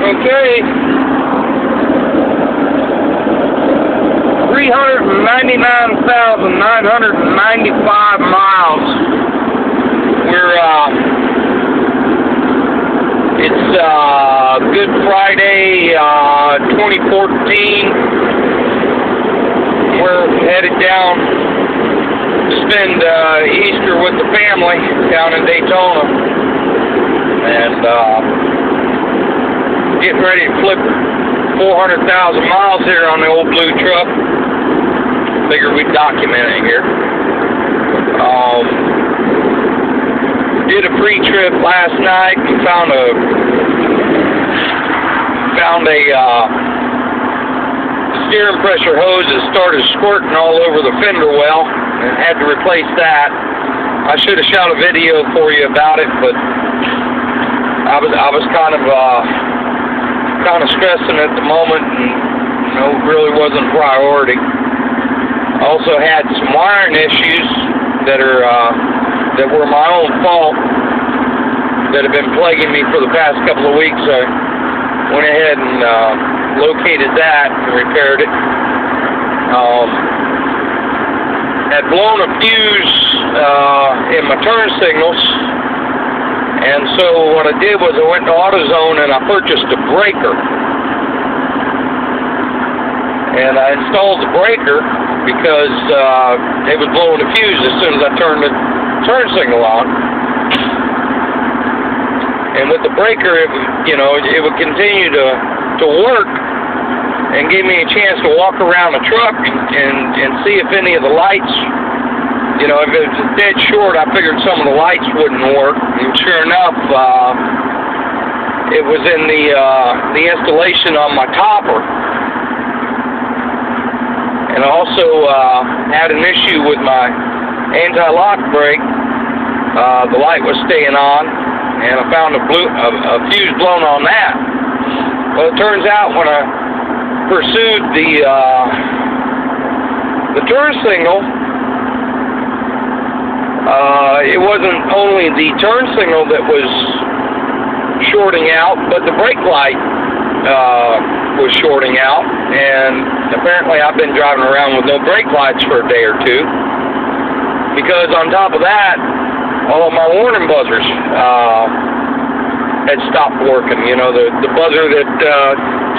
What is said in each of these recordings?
Okay. 399,995 miles. It's Good Friday, 2014. We're headed down to spend Easter with the family down in Daytona. And getting ready to flip 400,000 miles here on the old blue truck. Figured we'd document it here. Did a pre-trip last night and found a steering pressure hose that started squirting all over the fender well, and had to replace that. I should have shot a video for you about it, but I was kind of stressing at the moment, and really wasn't a priority. I also had some wiring issues that were my own fault that have been plaguing me for the past couple of weeks. I went ahead and located that and repaired it. Had blown a fuse in my turn signals, and so what I did was I went to AutoZone and I purchased a breaker. And I installed the breaker because it was blowing a fuse as soon as I turned the turn signal on. And with the breaker, it would continue to work and give me a chance to walk around the truck and see if any of the lights, if it was dead short, I figured some of the lights wouldn't work. And sure enough, it was in the installation on my topper. And I also had an issue with my anti-lock brake. The light was staying on, and I found a fuse blown on that. Well, it turns out when I pursued the turn signal, it wasn't only the turn signal that was shorting out, but the brake light was shorting out, and apparently I've been driving around with no brake lights for a day or two, because on top of that, all of my warning buzzers had stopped working. The buzzer that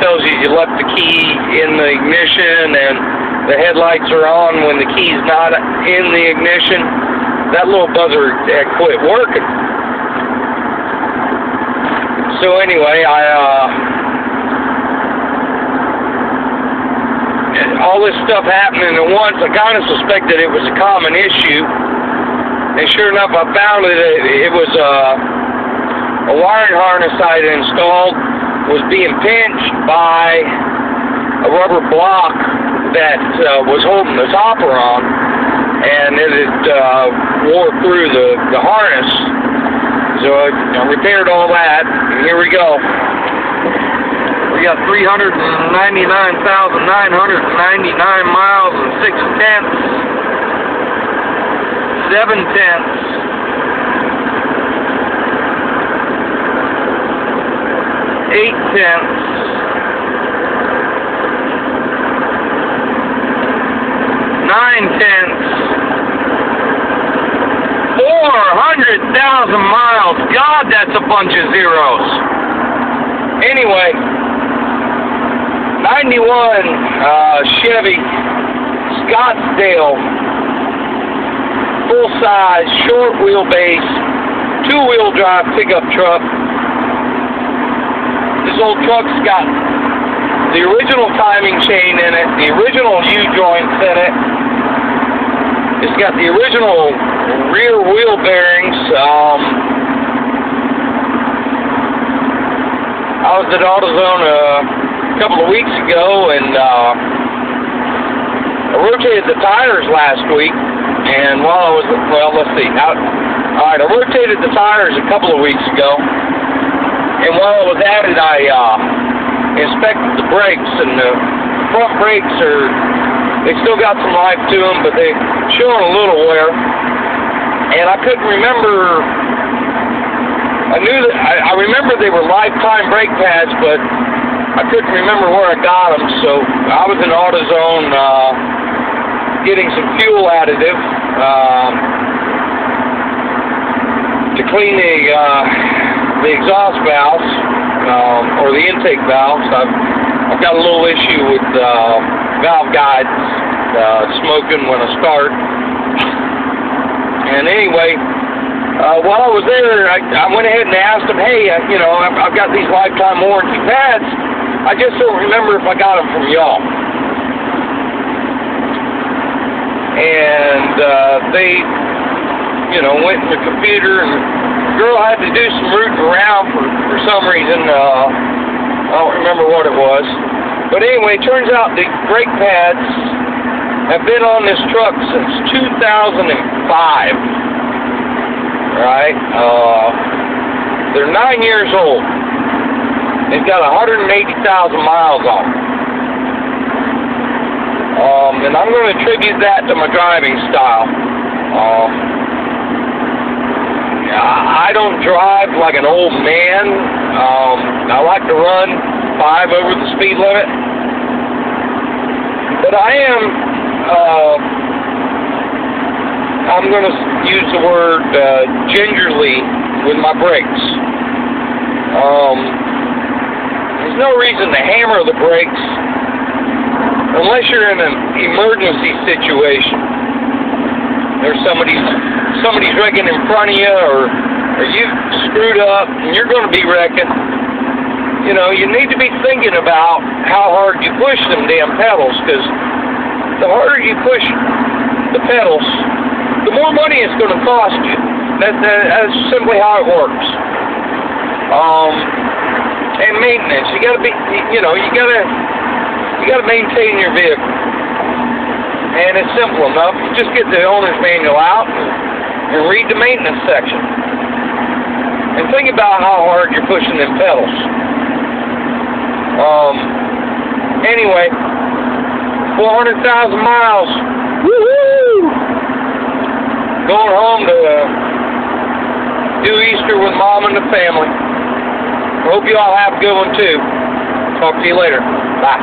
tells you left the key in the ignition and the headlights are on when the key's not in the ignition. That little buzzer had quit working. So anyway, all this stuff happening at once, I kind of suspected it was a common issue. And sure enough, I found it was a wiring harness I had installed was being pinched by a rubber block that was holding the topper on, and it had wore through the harness. So I repaired all that, and here we go. We got 399,999 miles and 6/10. 7/10. 8/10. 9/10. 400,000 miles. God, that's a bunch of zeros. Anyway, 91 Chevy Scottsdale, full-size, short wheelbase, two-wheel drive pickup truck. This old truck's got the original timing chain in it, the original U-joints in it. It's got the original rear wheel bearings. I was at AutoZone a couple of weeks ago, and I rotated the tires last week. And while I was, let's see. I rotated the tires a couple of weeks ago, and while I was at it, I inspected the brakes, and the front brakes they still got some life to them, but they're showing a little wear. And I couldn't remember I knew that, I remember they were lifetime brake pads, but I couldn't remember where I got them, so I was in AutoZone getting some fuel additive to clean the exhaust valves, or the intake valves. I've got a little issue with valve guides smoking when I start. And anyway, while I was there, I went ahead and asked them, hey, you know, I've got these lifetime warranty pads. I just don't remember if I got them from y'all. And they, you know, went in the computer, and the girl had to do some rooting around for some reason. I don't remember what it was. But anyway, it turns out the brake pads have been on this truck since 2005. Right? They're 9 years old. They've got 180,000 miles on them. And I'm going to attribute that to my driving style. I don't drive like an old man. I like to run 5 over the speed limit. But I am, I'm going to use the word gingerly with my brakes. There's no reason to hammer the brakes unless you're in an emergency situation. There's somebody's wrecking in front of you, or you've screwed up and you're going to be wrecking. You know, you need to be thinking about how hard you push them damn pedals, because the harder you push the pedals, the more money it's going to cost you. That's simply how it works. And maintenance, you got to be, you know, you got to maintain your vehicle. And it's simple enough. You just get the owner's manual out and read the maintenance section. And think about how hard you're pushing them pedals. Anyway, 400,000 miles. Woohoo! Going home to do Easter with Mom and the family. Hope you all have a good one too. Talk to you later. Bye.